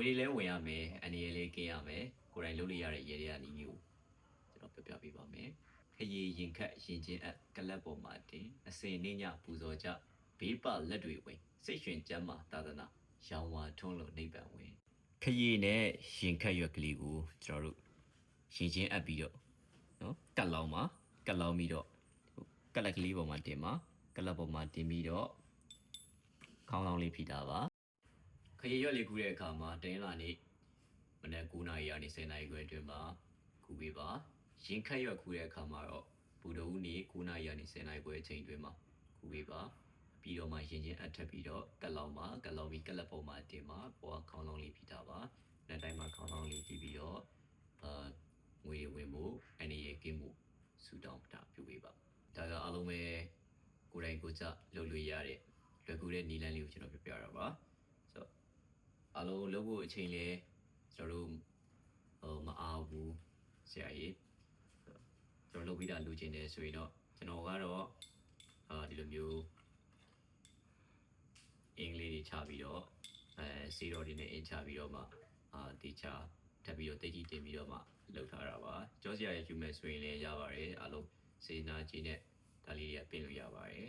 ငွေတွေလည်းဝင်ရမယ်အနေနဲ့လေးကင်းရမယ်ကိုယ်တိုင်လုပ်လို့ရတဲ့ရေတွေကနီးမျိုးကျွန်တော်ပြပေးပါမယ်ခရီးရင်ခတ်ရင်ချင်းကလပ်ပေါ်မှာတင်အစင်နှင်းညပူဇော်ကြဘေးပလက်တွေဝင်စိတ်ရှင်ကျမ်းမာသာသနာရောင်ဝါထွန်းလို့နိဗ္ဗာန်ဝင်ခရီးနဲ့ရင်ခတ်ရွက်ကလေးကိုကျွန်တော်တို့ရင်ချင်းပြီးတော့နော်ကတ်လောင်းမှာကတ်လောင်းပြီးတော့ကလပ်ကလေးပေါ်မှာတင်ပါကလပ်ပေါ်မှာတင်ပြီးတော့ခေါင်းလောင်းလေးဖိတာပါခရီးရွက်လေးကူးတဲ့အခါမှာတင်းလာနေမနက်9:00နာရီကနေ10:00နာရီခွဲအတွင်းမှာကူပေးပါရင်ခတ်ရွက်ကူးတဲ့အခါမှာတော့ဘူတော်ဦးနေ9:00နာရီကနေ10:00နာရီခွဲအချိန်အတွင်းမှာကူပေးပါပြီးတော့မှရင်ချင်းအထက်ပြီးတော့ကလောင်မှာကလောင်ပြီးကလပ်ပေါ်မှာတင်မှာပေါ်ခေါင်းလောင်းလေးဖိတာပါနောက်တိုင်းမှာခေါင်းလောင်းလေးဖိပြီးတော့ငွေဝင်ဖို့အနေရကင်းမှုဆူတောင်းတာပြုပေးပါဒါကအားလုံးပဲကိုယ်တိုင်ကိုယ်ကျလုပ်လို့ရတဲ့လွယ်ကူတဲ့နည်းလမ်းလေးကိုကျွန်တော်ပြပြတာပါဆိုတော့အားလုံးလုပ်ဖို့အချိန်လဲကျွန်တော်တို့မအားဘူးဆရာကြီးကျွန်တော်လုပ်ပြီးတာလိုချင်တယ်ဆိုရင်တော့ကျွန်တော်ကတော့ဒီလိုမျိုးအင်္ဂလိပ်တွေချပြီးတော့စီရော်တွေနဲ့အင်ချပြီးတော့မှတေချာထပ်ပြီးတော့တိတ်ကြီးတင်ပြီးတော့မှလုပ်ထားတာပါကြောဆရာရဲ့ယူမယ်ဆိုရင်လည်းရပါတယ်အားလုံးစေနာကြီးနဲ့ဒါလေးတွေကပြင်လို့ရပါတယ်